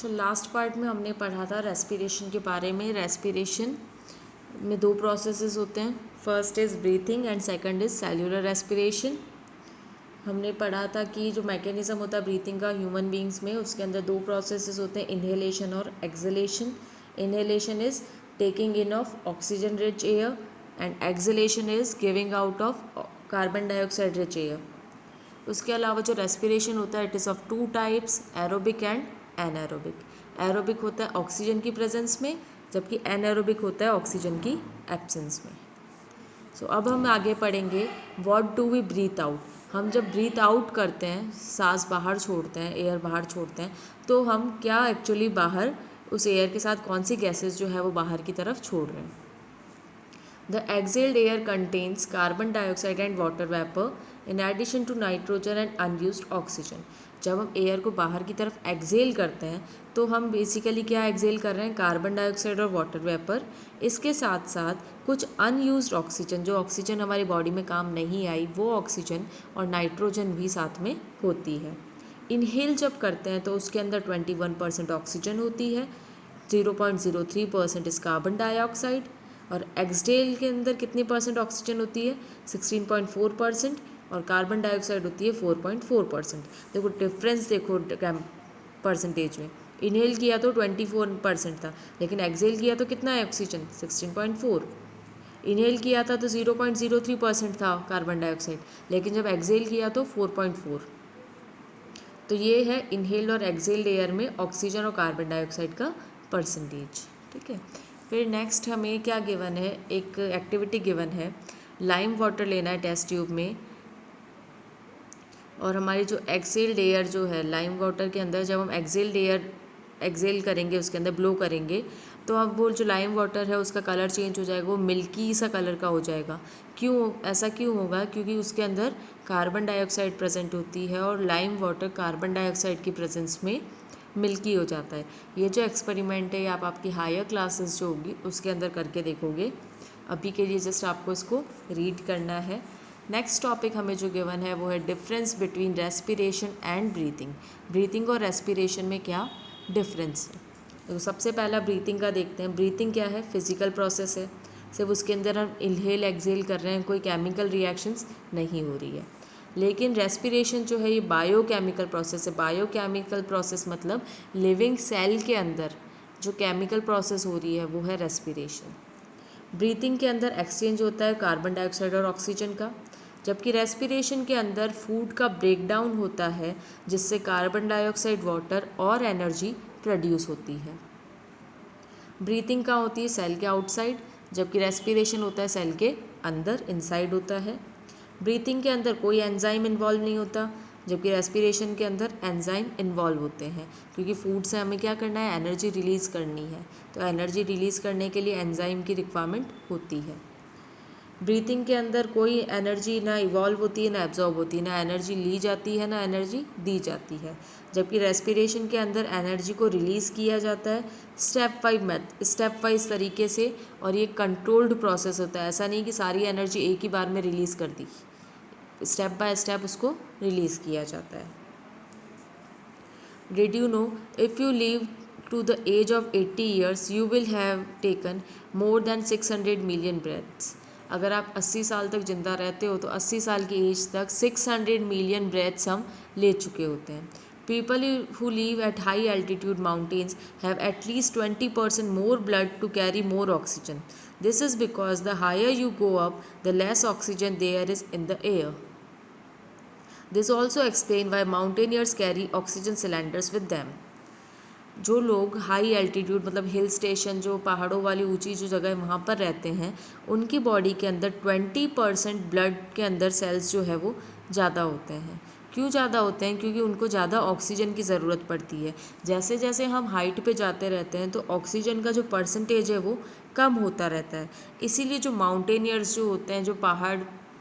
Last part में हमने पढ़ा था रेस्पिरेशन के बारे में। रेस्पिरेशन में दो प्रोसेसेस होते हैं, first is breathing and second is cellular respiration. हमने पढ़ा था कि जो मैकेनिज़्म होता है ब्रीथिंग का ह्यूमन बींग्स में, उसके अंदर दो प्रोसेसेस होते हैं, इन्हेलेशन और exhalation. Inhalation is taking in of oxygen rich air and exhalation is giving out of carbon dioxide rich air. उसके अलावा जो रेस्पिरेशन होता है it is of two types, aerobic and anaerobic. Aerobic होता है ऑक्सीजन की presence में, जबकि एनारोबिक होता है ऑक्सीजन की एब्सेंस में। सो अब हम आगे पढ़ेंगे what do we breathe out. हम जब ब्रीथ आउट करते हैं, सांस बाहर छोड़ते हैं, एयर बाहर छोड़ते हैं, तो हम क्या एक्चुअली बाहर उस एयर के साथ कौन सी गैसेस जो है वो बाहर की तरफ छोड़ रहे हैं। The exhaled air contains carbon dioxide and water vapor in addition to nitrogen and unused oxygen। जब हम एयर को बाहर की तरफ एक्सेल करते हैं तो हम बेसिकली क्या एक्सेल कर रहे हैं, कार्बन डाइऑक्साइड और वाटर वेपर। इसके साथ साथ कुछ अनयूज्ड ऑक्सीजन, जो ऑक्सीजन हमारी बॉडी में काम नहीं आई, वो ऑक्सीजन और नाइट्रोजन भी साथ में होती है। इनहेल जब करते हैं तो उसके अंदर 21% ऑक्सीजन होती है, 0.03% इस कार्बन डाइऑक्साइड, और एक्सहेल के अंदर कितनी परसेंट ऑक्सीजन होती है, 16.4%, और कार्बन डाइऑक्साइड होती है 4.4%। देखो डिफरेंस देखो परसेंटेज में, इनहेल किया तो 24% था, लेकिन एक्सहेल किया तो कितना है ऑक्सीजन, 16.4। इनहेल किया था तो 0.03% था कार्बन डाइऑक्साइड, लेकिन जब एक्सहेल किया तो 4.4। तो ये है इनहेल्ड और एक्सहेल्ड एयर में ऑक्सीजन और कार्बन डाइऑक्साइड का परसेंटेज। ठीक है, फिर नेक्स्ट हमें क्या गिवन है, एक एक्टिविटी गिवन है, लाइम वाटर लेना है टेस्ट ट्यूब में, और हमारी जो एक्सहेल्ड एयर जो है लाइम वाटर के अंदर, जब हम एक्सहेल्ड एयर एक्सहेल करेंगे, उसके अंदर ब्लो करेंगे, तो अब वो जो लाइम वाटर है उसका कलर चेंज हो जाएगा, वो मिल्की सा कलर का हो जाएगा। क्यों, ऐसा क्यों होगा, क्योंकि उसके अंदर कार्बन डाइऑक्साइड प्रेजेंट होती है और लाइम वाटर कार्बन डाइऑक्साइड की प्रेजेंस में मिल्की हो जाता है। ये जो एक्सपेरिमेंट है ये आप आपकी हायर क्लासेस जो होगी उसके अंदर करके देखोगे। अभी के लिए जस्ट आपको इसको रीड करना है। नेक्स्ट टॉपिक हमें जो गिवन है वो है difference between respiration and breathing. Breathing और रेस्पिरेशन में क्या डिफरेंस है। तो सबसे पहला ब्रीथिंग का देखते हैं। ब्रीथिंग क्या है, फिजिकल प्रोसेस है, सिर्फ उसके अंदर हम इनहेल एक्सहेल कर रहे हैं, कोई केमिकल रिएक्शंस नहीं हो रही है। लेकिन रेस्पिरेशन जो है ये बायोकेमिकल प्रोसेस है। बायोकेमिकल प्रोसेस मतलब लिविंग सेल के अंदर जो केमिकल प्रोसेस हो रही है वो है रेस्पिरेशन। ब्रीथिंग के अंदर एक्सचेंज होता है कार्बन डाइऑक्साइड और ऑक्सीजन का, जबकि रेस्पिरेशन के अंदर फूड का ब्रेकडाउन होता है जिससे कार्बन डाइऑक्साइड, वाटर और एनर्जी प्रोड्यूस होती है। ब्रीथिंग का होती है सेल के आउटसाइड, जबकि रेस्पिरेशन होता है सेल के अंदर, इनसाइड होता है। ब्रीथिंग के अंदर कोई एंजाइम इन्वॉल्व नहीं होता, जबकि रेस्पिरेशन के अंदर एंजाइम इन्वॉल्व होते हैं, क्योंकि फूड से हमें क्या करना है, एनर्जी रिलीज़ करनी है। तो एनर्जी रिलीज़ करने के लिए एंजाइम की रिक्वायरमेंट होती है। ब्रीथिंग के अंदर कोई एनर्जी ना इवॉल्व होती है ना एब्जॉर्ब होती है, ना एनर्जी ली जाती है ना एनर्जी दी जाती है, जबकि रेस्पिरेशन के अंदर एनर्जी को रिलीज़ किया जाता है स्टेप वाइज तरीके से, और ये कंट्रोल्ड प्रोसेस होता है। ऐसा नहीं कि सारी एनर्जी एक ही बार में रिलीज़ कर दी, स्टेप बाय स्टेप उसको रिलीज़ किया जाता है। Did you know if you live to the age of 80 years you will have taken more than 600 million breaths। अगर आप 80 साल तक ज़िंदा रहते हो तो 80 साल की एज तक 600 मिलियन ब्रेथ्स हम ले चुके होते हैं। People who live at high altitude mountains have at least 20% more blood to carry more oxygen। This is because the higher you go up, the less oxygen there is in the air। This also explains why mountaineers carry oxygen cylinders with them। जो लोग high altitude मतलब hill station, जो पहाड़ों वाली ऊंची जो जगह वहाँ पर रहते हैं, उनकी बॉडी के अंदर 20% ब्लड के अंदर सेल्स जो है वो ज़्यादा होते हैं। क्यों ज़्यादा होते हैं, क्योंकि उनको ज़्यादा ऑक्सीजन की ज़रूरत पड़ती है। जैसे जैसे हम हाइट पे जाते रहते हैं तो ऑक्सीजन का जो परसेंटेज है वो कम होता रहता है। इसीलिए जो माउंटेनियर्स जो होते हैं, जो पहाड़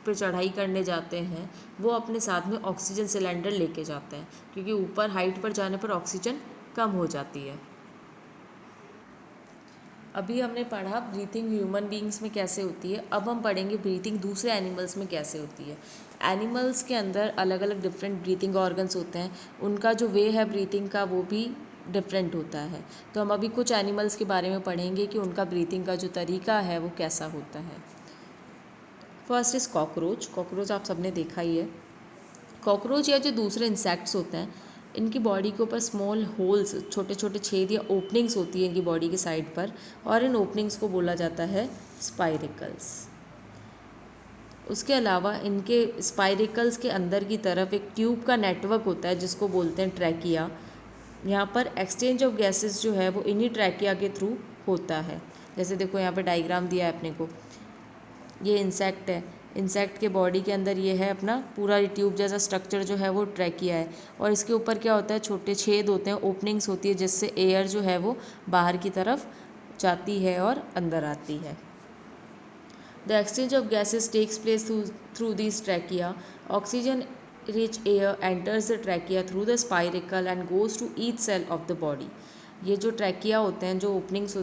पे चढ़ाई करने जाते हैं, वो अपने साथ में ऑक्सीजन सिलेंडर लेके जाते हैं, क्योंकि ऊपर हाइट पर जाने पर ऑक्सीजन कम हो जाती है। अभी हमने पढ़ा ब्रीथिंग ह्यूमन बींग्स में कैसे होती है, अब हम पढ़ेंगे ब्रीथिंग दूसरे एनिमल्स में कैसे होती है। एनिमल्स के अंदर अलग अलग डिफरेंट ब्रीथिंग ऑर्गन्स होते हैं, उनका जो वे है ब्रीथिंग का वो भी डिफरेंट होता है। तो हम अभी कुछ एनिमल्स के बारे में पढ़ेंगे कि उनका ब्रीथिंग का जो तरीका है वो कैसा होता है। First is cockroach. कॉकरोच आप सबने देखा ही है। कॉकरोच या जो दूसरे इंसेक्ट्स होते हैं, इनकी बॉडी के ऊपर स्मॉल होल्स, छोटे छोटे छेद या ओपनिंग्स होती है इनकी बॉडी के साइड पर, और इन ओपनिंग्स को बोला जाता है स्पाइरिकल्स। उसके अलावा इनके स्पाइरिकल्स के अंदर की तरफ एक ट्यूब का नेटवर्क होता है जिसको बोलते हैं ट्रैकिया। यहाँ पर एक्सचेंज ऑफ गैसेस जो है वो इन्हीं ट्रैकिया के थ्रू होता है। जैसे देखो यहाँ पे डायग्राम दिया है अपने को, ये इंसेक्ट है, इंसेक्ट के बॉडी के अंदर ये है अपना पूरा ट्यूब जैसा स्ट्रक्चर जो है वो ट्रैकिया है, और इसके ऊपर क्या होता है, छोटे छेद होते हैं, ओपनिंग्स होती है जिससे एयर जो है वो बाहर की तरफ जाती है और अंदर आती है। The exchange of gases takes place through these trachea. Oxygen-rich air enters the trachea through the spiracle and goes to each cell of the body. ये जो ट्रैकिया होते हैं, जो ओपनिंग्स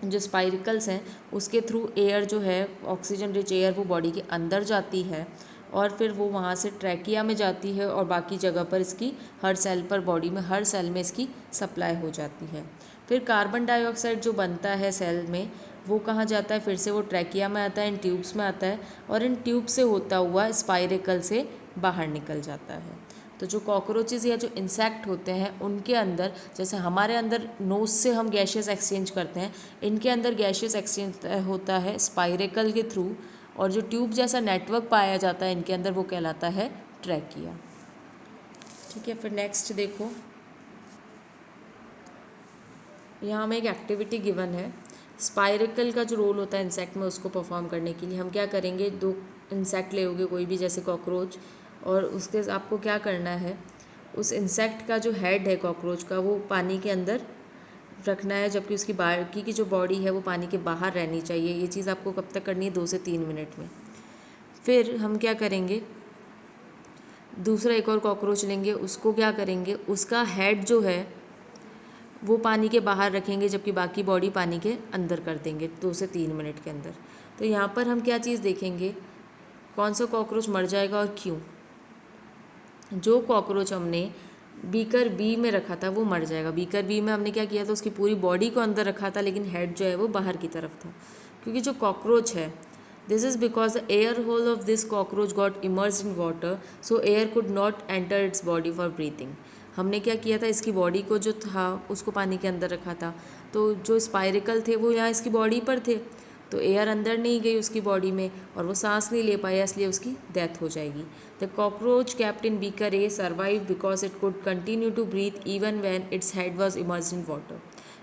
जो स्पाइरिकल्स हैं, उसके थ्रू एयर जो है, ऑक्सीजन रिच एयर, वो बॉडी के अंदर जाती है और फिर वो वहाँ से ट्रैकिया में जाती है और बाकी जगह पर इसकी हर सेल पर, बॉडी में हर सेल में इसकी सप्लाई हो जाती है। फिर कार्बन डाइऑक्साइड जो बनता है सेल में, वो कहाँ जाता है, फिर से वो ट्रैकिया में आता है, इन ट्यूब्स में आता है, और इन ट्यूब से होता हुआ स्पाइरिकल से बाहर निकल जाता है। तो जो कॉकरोचेस या जो इंसेक्ट होते हैं, उनके अंदर, जैसे हमारे अंदर नोज से हम गैसेस एक्सचेंज करते हैं, इनके अंदर गैसेस एक्सचेंज होता है स्पाइरिकल के थ्रू, और जो ट्यूब जैसा नेटवर्क पाया जाता है इनके अंदर, वो कहलाता है ट्रैकिया। ठीक है, फिर नेक्स्ट देखो, यहाँ हमें एक एक्टिविटी गिवन है। स्पाइरिकल का जो रोल होता है इंसेक्ट में, उसको परफॉर्म करने के लिए हम क्या करेंगे, 2 इंसेक्ट ले होगे कोई भी, जैसे कॉकरोच, और उसके आपको क्या करना है, उस इंसेक्ट का जो हेड है कॉकरोच का, वो पानी के अंदर रखना है, जबकि उसकी बाकी की जो बॉडी है वो पानी के बाहर रहनी चाहिए। ये चीज़ आपको कब तक करनी है, 2 से 3 मिनट में। फिर हम क्या करेंगे, दूसरा एक और कॉकरोच लेंगे, उसको क्या करेंगे, उसका हेड जो है वो पानी के बाहर रखेंगे, जबकि बाकी बॉडी पानी के अंदर कर देंगे 2 से 3 मिनट के अंदर। तो यहाँ पर हम क्या चीज़ देखेंगे, कौन सा कॉकरोच मर जाएगा और क्यों। जो कॉकरोच हमने बीकर बी में रखा था वो मर जाएगा। बीकर बी में हमने क्या किया था, उसकी पूरी बॉडी को अंदर रखा था, लेकिन हेड जो है वो बाहर की तरफ था। क्योंकि जो कॉकरोच है, this is because the air hole of this cockroach got immersed in water, so air could not enter its body for breathing. हमने क्या किया था, इसकी बॉडी को जो था उसको पानी के अंदर रखा था, तो जो स्पाइरिकल थे वो यहाँ इसकी बॉडी पर थे, तो एयर अंदर नहीं गई उसकी बॉडी में और वो सांस नहीं ले पाया, इसलिए उसकी डेथ हो जाएगी। The cockroach kept in beaker a survive because it could continue to breathe even when its head was immersed in water.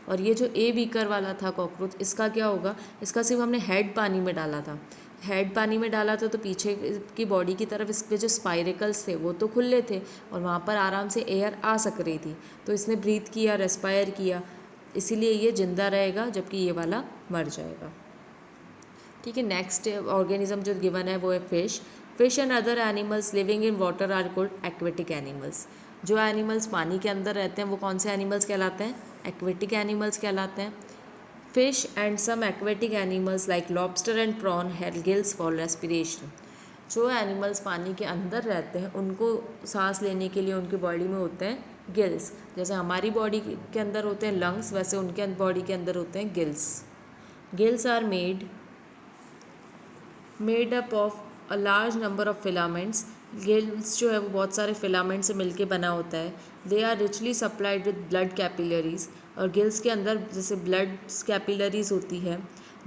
और ये जो ए बीकर वाला था कॉकरोच, इसका क्या होगा, इसका सिर्फ हमने हेड पानी में डाला था, हेड पानी में डाला था, तो पीछे की बॉडी की तरफ इसके जो स्पाइरिकल्स थे वो तो खुले थे और वहाँ पर आराम से एयर आ सक रही थी, तो इसने ब्रीथ किया, रेस्पायर किया, इसीलिए ये जिंदा रहेगा, जबकि ये वाला मर जाएगा। ठीक है, नेक्स्ट ऑर्गेनिज्म जो गिवन है वो है fish. Fish and other animals living in water are called aquatic animals. जो एनिमल्स पानी के अंदर रहते हैं वो कौन से एनिमल्स कहलाते हैं, एक्वेटिक एनिमल्स कहलाते हैं। Fish and some aquatic animals like lobster and prawn have gills for respiration. जो एनिमल्स पानी के अंदर रहते हैं उनको सांस लेने के लिए उनकी बॉडी में होते हैं गिल्स। जैसे हमारी बॉडी के अंदर होते हैं लंग्स, वैसे उनके बॉडी के अंदर होते हैं gills. Gills are made up of a large number of filaments. Gills जो है वो बहुत सारे फिलामेंट से मिलके बना होता है। They are richly supplied with blood capillaries. और गिल्स के अंदर जैसे ब्लड कैपिलरीज होती है,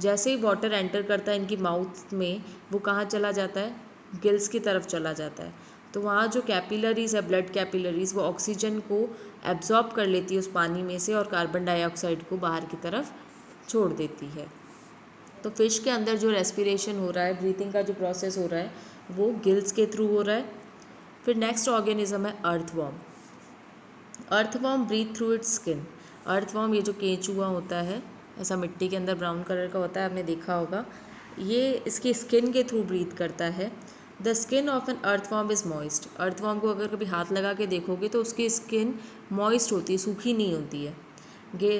जैसे ही वाटर एंटर करता है इनकी माउथ में, वो कहाँ चला जाता है, गिल्स की तरफ चला जाता है। तो वहाँ जो कैपिलरीज है, ब्लड कैपिलरीज, वो ऑक्सीजन को एब्जॉर्ब कर लेती है उस पानी में से और कार्बन डाइऑक्साइड को बाहर की तरफ छोड़ देती है। तो फिश के अंदर जो रेस्पिरेशन हो रहा है, ब्रीथिंग का जो प्रोसेस हो रहा है, वो गिल्स के थ्रू हो रहा है। फिर नेक्स्ट ऑर्गेनिज्म है earthworm. Earthworm breathe through its skin. Earthworm, ये जो केंचुआ होता है, ऐसा मिट्टी के अंदर ब्राउन कलर का होता है, आपने देखा होगा, ये इसकी स्किन के थ्रू ब्रीथ करता है। The skin of an earthworm is moist. Earthworm को अगर कभी हाथ लगा के देखोगे तो उसकी स्किन मॉइस्ट होती है, सूखी नहीं होती है।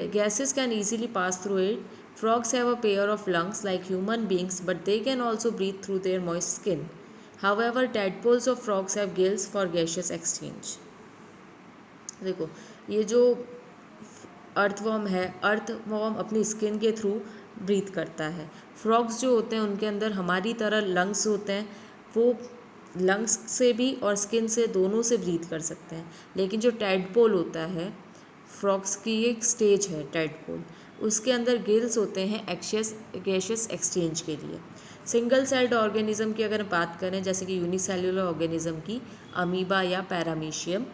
Gases can easily pass through it. Frogs have a pair of lungs like human beings, but they can also breathe through their moist skin. However, tadpoles of frogs have gills for gaseous exchange. देखो ये जो earthworm है, earthworm अपनी skin के through breathe करता है। Frogs जो होते हैं उनके अंदर हमारी तरह लंग्स होते हैं, वो लंग्स से भी और स्किन से दोनों से ब्रीथ कर सकते हैं। लेकिन जो टैडपोल होता है, फ्रॉग्स की एक स्टेज है टैडपोल, उसके अंदर गिल्स होते हैं गैशियस एक्सचेंज के लिए। सिंगल सेल्ड ऑर्गेनिज्म की अगर बात करें, जैसे कि यूनिसेल्युलर ऑर्गेनिज्म की, अमीबा या पैरामीशियम,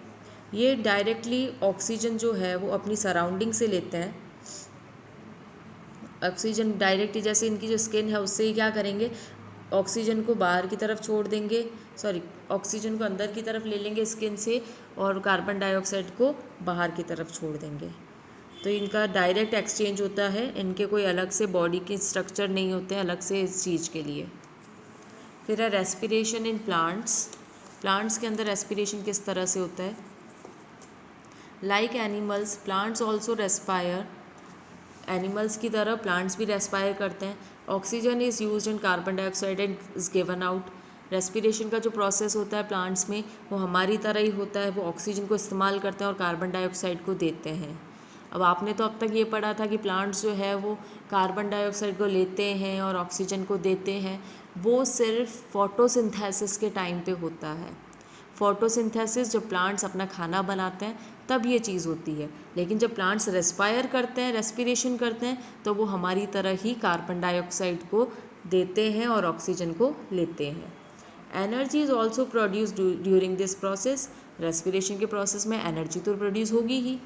ये डायरेक्टली ऑक्सीजन जो है वो अपनी सराउंडिंग से लेते हैं। ऑक्सीजन डायरेक्टली, जैसे इनकी जो स्किन है उससे ही क्या करेंगे, ऑक्सीजन को बाहर की तरफ छोड़ देंगे, ऑक्सीजन को अंदर की तरफ ले लेंगे स्किन से और कार्बन डाइऑक्साइड को बाहर की तरफ छोड़ देंगे। तो इनका डायरेक्ट एक्सचेंज होता है, इनके कोई अलग से बॉडी के स्ट्रक्चर नहीं होते हैं अलग से इस चीज़ के लिए। फिर है रेस्पिरेशन इन प्लांट्स। प्लांट्स के अंदर रेस्पिरेशन किस तरह से होता है? Like animals, plants also respire. Animals की तरह प्लांट्स भी रेस्पायर करते हैं। Oxygen is used and carbon dioxide is given out. Respiration का जो प्रोसेस होता है प्लांट्स में वो हमारी तरह ही होता है, वो ऑक्सीजन को इस्तेमाल करते हैं और कार्बन डाइऑक्साइड को देते हैं। अब आपने तो अब तक ये पढ़ा था कि प्लांट्स जो है वो कार्बन डाइऑक्साइड को लेते हैं और ऑक्सीजन को देते हैं, वो सिर्फ फोटोसिंथेसिस के टाइम पे होता है। फोटोसिंथेसिस, जब प्लांट्स अपना खाना बनाते हैं तब ये चीज़ होती है। लेकिन जब प्लांट्स रेस्पायर करते हैं, रेस्पिरेशन करते हैं, तो वो हमारी तरह ही कार्बन डाइऑक्साइड को देते हैं और ऑक्सीजन को लेते हैं। Energy is also produce during this process. Respiration के प्रोसेस में एनर्जी तो प्रोड्यूस होगी ही।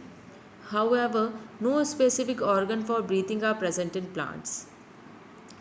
However no specific organ for breathing are present in plants.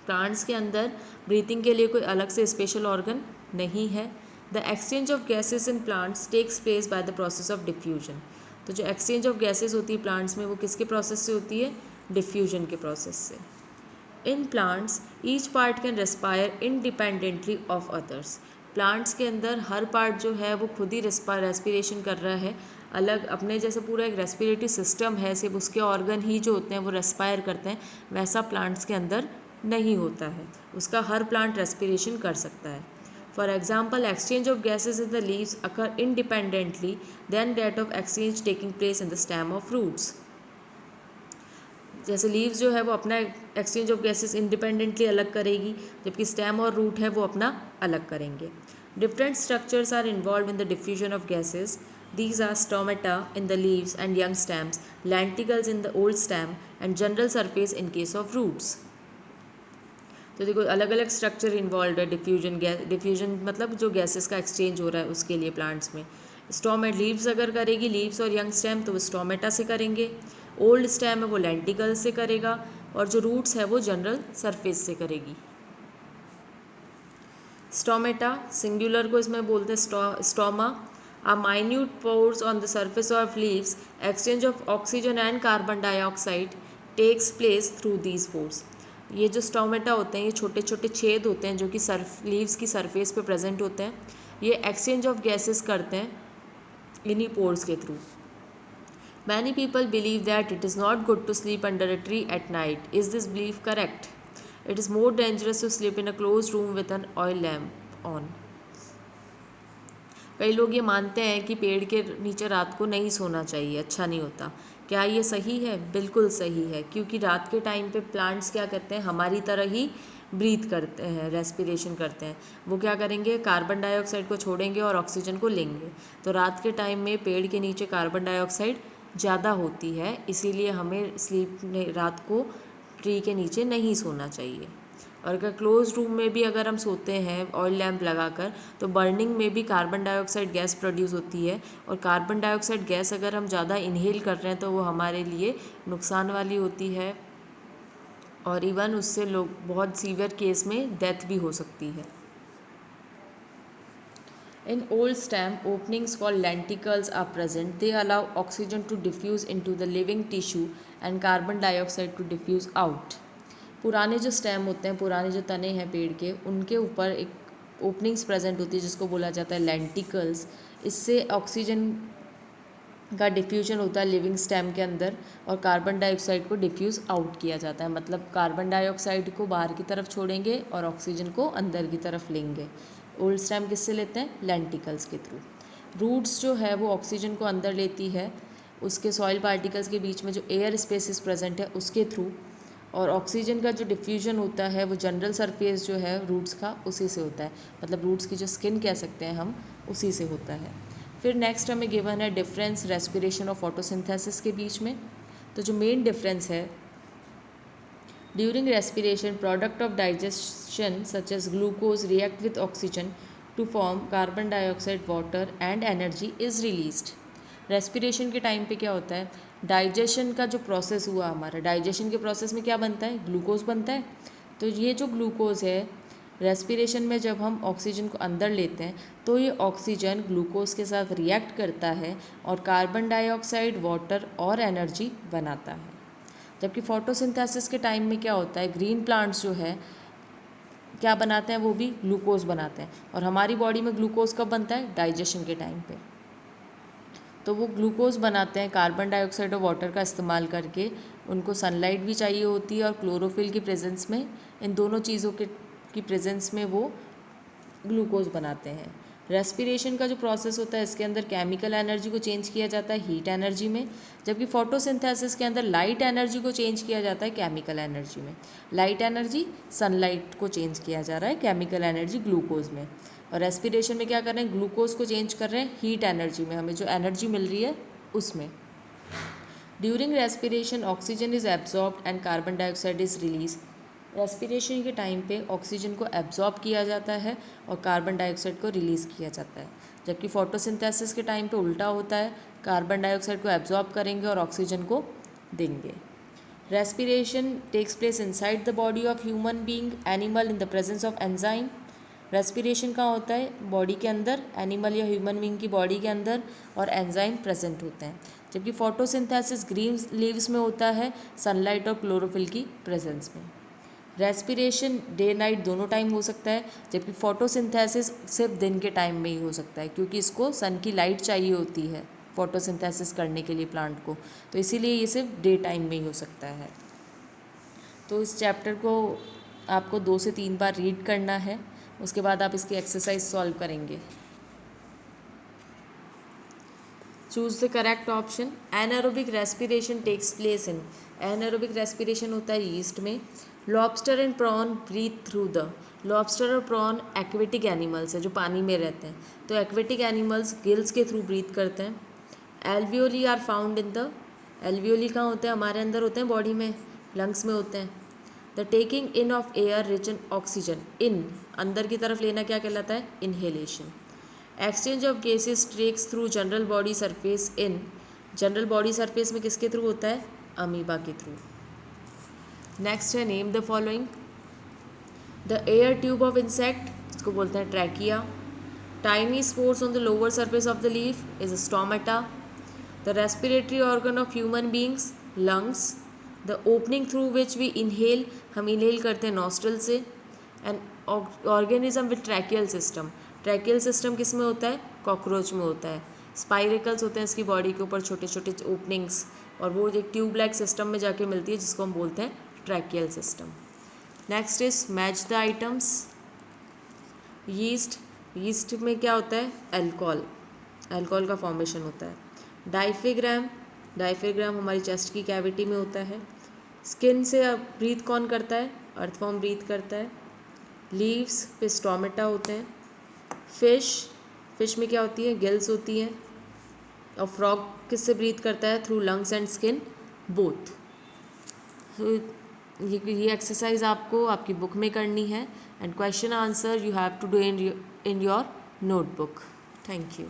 Plants के अंदर ब्रीथिंग के लिए कोई अलग से स्पेशल ऑर्गन नहीं है। The exchange of gases in plants takes place by the process of diffusion. तो जो एक्सचेंज ऑफ गैसेज होती है प्लांट्स में, वो किसके प्रोसेस से होती है? डिफ्यूजन के प्रोसेस से। In plants each part can respire independently of others. Plants के अंदर हर पार्ट जो है वो खुद ही रेस्पिरेशन कर रहा है, अलग अपने जैसे पूरा एक रेस्पिरेटरी सिस्टम है, सिर्फ उसके ऑर्गन ही जो होते हैं वो रेस्पायर करते हैं, वैसा प्लांट्स के अंदर नहीं होता है। उसका हर प्लांट रेस्पिरेशन कर सकता है। For example, exchange of gases in the leaves occur independently than that of exchange taking place in the stem of fruits. जैसे लीव्स जो है वो अपना एक्सचेंज ऑफ गैसेस इंडिपेंडेंटली अलग करेगी, जबकि स्टेम और रूट है वो अपना अलग करेंगे। Different structures are involved in the diffusion of gases. These are stomata in the leaves and young stems, lenticels in the old stem, and general surface in case of roots. तो देखो अलग अलग structure involve है diffusion मतलब जो gases का exchange हो रहा है उसके लिए प्लांट्स में। स्टोमेट लीव्स अगर करेगी, लीव्स और यंग स्टेम, तो वो स्टोमेटा से करेंगे। ओल्ड स्टेम है वो लेंटिकल से करेगा, और जो रूट्स है वो जनरल सरफेस से करेगी। स्टोमेटा सिंगुलर को इसमें बोलते हैं stoma. A minute pores on the surface of leaves, exchange of oxygen and carbon dioxide takes place through these pores. ये जो स्टोमेटा होते हैं ये छोटे छोटे छेद होते हैं जो कि लीव्स की सरफेस पे प्रेजेंट होते हैं। ये एक्सचेंज ऑफ गैसेस करते हैं इन्हीं पोर्स के through. Many people believe that it is not good to sleep under a tree at night. Is this belief correct? It is more dangerous to sleep in a closed room with an oil lamp on. कई लोग ये मानते हैं कि पेड़ के नीचे रात को नहीं सोना चाहिए, अच्छा नहीं होता। क्या ये सही है? बिल्कुल सही है, क्योंकि रात के टाइम पे प्लांट्स क्या करते हैं, हमारी तरह ही ब्रीथ करते हैं, रेस्पिरेशन करते हैं। वो क्या करेंगे, कार्बन डाइऑक्साइड को छोड़ेंगे और ऑक्सीजन को लेंगे। तो रात के टाइम में पेड़ के नीचे कार्बन डाइऑक्साइड ज़्यादा होती है, इसीलिए हमें रात को ट्री के नीचे नहीं सोना चाहिए। और अगर क्लोज रूम में भी अगर हम सोते हैं ऑयल लैंप लगाकर, तो बर्निंग में भी कार्बन डाइऑक्साइड गैस प्रोड्यूस होती है, और कार्बन डाइऑक्साइड गैस अगर हम ज़्यादा इनहेल कर रहे हैं तो वो हमारे लिए नुकसान वाली होती है, और इवन उससे लोग बहुत सीवियर केस में डेथ भी हो सकती है। In old stem, openings called lenticels are present. They allow oxygen to diffuse into the living tissue and carbon dioxide to diffuse out. पुराने जो स्टेम होते हैं, पुराने जो तने हैं पेड़ के, उनके ऊपर एक ओपनिंग्स प्रेजेंट होती है जिसको बोला जाता है लेंटिकल्स। इससे ऑक्सीजन का डिफ्यूजन होता है लिविंग स्टेम के अंदर, और कार्बन डाइऑक्साइड को डिफ्यूज़ आउट किया जाता है। मतलब कार्बन डाइऑक्साइड को बाहर की तरफ छोड़ेंगे और ऑक्सीजन को अंदर की तरफ लेंगे। ओल्ड स्टेम किससे लेते हैं? लेंटिकल्स के थ्रू। रूट्स जो है वो ऑक्सीजन को अंदर लेती है उसके सॉइल पार्टिकल्स के बीच में जो एयर स्पेसिस प्रेजेंट है उसके थ्रू, और ऑक्सीजन का जो डिफ्यूजन होता है वो जनरल सरफेस जो है रूट्स का उसी से होता है, मतलब रूट्स की जो स्किन कह सकते हैं हम, उसी से होता है। फिर नेक्स्ट हमें गिवन है डिफरेंस रेस्पिरेशन और फोटोसिंथेसिस के बीच में। तो जो मेन डिफरेंस है, during respiration product of digestion such as glucose react with oxygen to form carbon dioxide, water and energy is released. Respiration के टाइम पे क्या होता है, डाइजेशन का जो प्रोसेस हुआ हमारा, डाइजेशन के प्रोसेस में क्या बनता है, ग्लूकोज बनता है। तो ये जो ग्लूकोज है रेस्पिरेशन में जब हम ऑक्सीजन को अंदर लेते हैं तो ये ऑक्सीजन ग्लूकोज के साथ रिएक्ट करता है और कार्बन डाइऑक्साइड, वाटर और एनर्जी बनाता है। जबकि फोटोसिंथेसिस के टाइम में क्या होता है, ग्रीन प्लांट्स जो है क्या बनाते हैं, वो भी ग्लूकोज बनाते हैं। और हमारी बॉडी में ग्लूकोज कब बनता है, डाइजेशन के टाइम पे। तो वो ग्लूकोज बनाते हैं कार्बन डाइऑक्साइड और वाटर का इस्तेमाल करके। उनको सनलाइट भी चाहिए होती है और क्लोरोफिल की प्रेजेंस में, इन दोनों चीज़ों की प्रेजेंस में वो ग्लूकोज बनाते हैं। रेस्पिरेशन का जो प्रोसेस होता है इसके अंदर केमिकल एनर्जी को चेंज किया जाता है हीट एनर्जी में, जबकि फोटोसिंथेसिस के अंदर लाइट एनर्जी को चेंज किया जाता है केमिकल एनर्जी में। लाइट एनर्जी सनलाइट को चेंज किया जा रहा है, केमिकल एनर्जी ग्लूकोज में। और रेस्पिरेशन में क्या कर रहे हैं, ग्लूकोज को चेंज कर रहे हैं हीट एनर्जी में, हमें जो एनर्जी मिल रही है उसमें। During respiration oxygen is absorbed and carbon dioxide is release. Respiration के टाइम पे ऑक्सीजन को एब्जॉर्ब किया जाता है और कार्बन डाइऑक्साइड को रिलीज़ किया जाता है, जबकि फोटोसिंथेसिस के टाइम पे उल्टा होता है, कार्बन डाइऑक्साइड को एब्जॉर्ब करेंगे और ऑक्सीजन को देंगे। Respiration takes place inside the body of human being, animal in the presence of enzyme. Respiration कहाँ होता है, बॉडी के अंदर, एनिमल या ह्यूमन बीइंग की बॉडी के अंदर, और एंजाइम प्रेजेंट होते हैं। जबकि फोटोसिंथेसिस ग्रीन लीव्स में होता है, सनलाइट और क्लोरोफिल की प्रेजेंस में। रेस्पिरेशन डे नाइट दोनों टाइम हो सकता है, जबकि फोटोसिंथेसिस सिर्फ दिन के टाइम में ही हो सकता है, क्योंकि इसको सन की लाइट चाहिए होती है फोटोसिंथेसिस करने के लिए प्लांट को, तो इसीलिए ये सिर्फ डे टाइम में ही हो सकता है। तो इस चैप्टर को आपको 2 से 3 बार रीड करना है, उसके बाद आप इसकी एक्सरसाइज सॉल्व करेंगे। Choose the correct option. Anaerobic respiration takes place in, anaerobic respiration होता है यीस्ट में। Lobster and prawn breathe through the, lobster और प्रॉन एक्वेटिक एनिमल्स है जो पानी में रहते हैं, तो एक्वेटिक एनिमल्स गिल्स के थ्रू ब्रीथ करते हैं। Alveoli are found in the, alveoli कहाँ होते हैं, हमारे अंदर होते हैं बॉडी में, लंग्स में होते हैं। The taking in of air rich in oxygen, in अंदर की तरफ लेना क्या कहलाता है, inhalation. Exchange of gases takes through general body surface in, general body surface में किसके थ्रू होता है, अमीबा के थ्रू। नेक्स्ट है name the following. The air tube of insect, इसको बोलते हैं trachea. Tiny spores on the lower surface of the leaf is stomata. The respiratory organ of human beings, lungs. The opening through which we inhale, हम inhale करते हैं nostril से। And organism with tracheal system, tracheal system किस में होता है, cockroach में होता है। स्पाइरिकल्स होते हैं इसकी बॉडी के ऊपर, छोटे छोटे ओपनिंग्स, और वो एक ट्यूब लाइक सिस्टम में जाके मिलती है जिसको हम बोलते हैं tracheal system. Next is match the items. Yeast, yeast में क्या होता है, अल्कोहल, अल्कोहल का फॉर्मेशन होता है। डायफ्राम, डायफ्राम हमारी चेस्ट की कैविटी में होता है। स्किन से ब्रीथ कौन करता है, अर्थवॉर्म ब्रीथ करता है। लीव्स पे स्टोमेटा होते हैं। फिश, फिश में क्या होती है, गिल्स होती हैं। और फ्रॉग किससे ब्रीथ करता है, through lungs and skin both. ये एक्सरसाइज आपको आपकी बुक में करनी है, and question answer you have to do in your notebook. Thank you.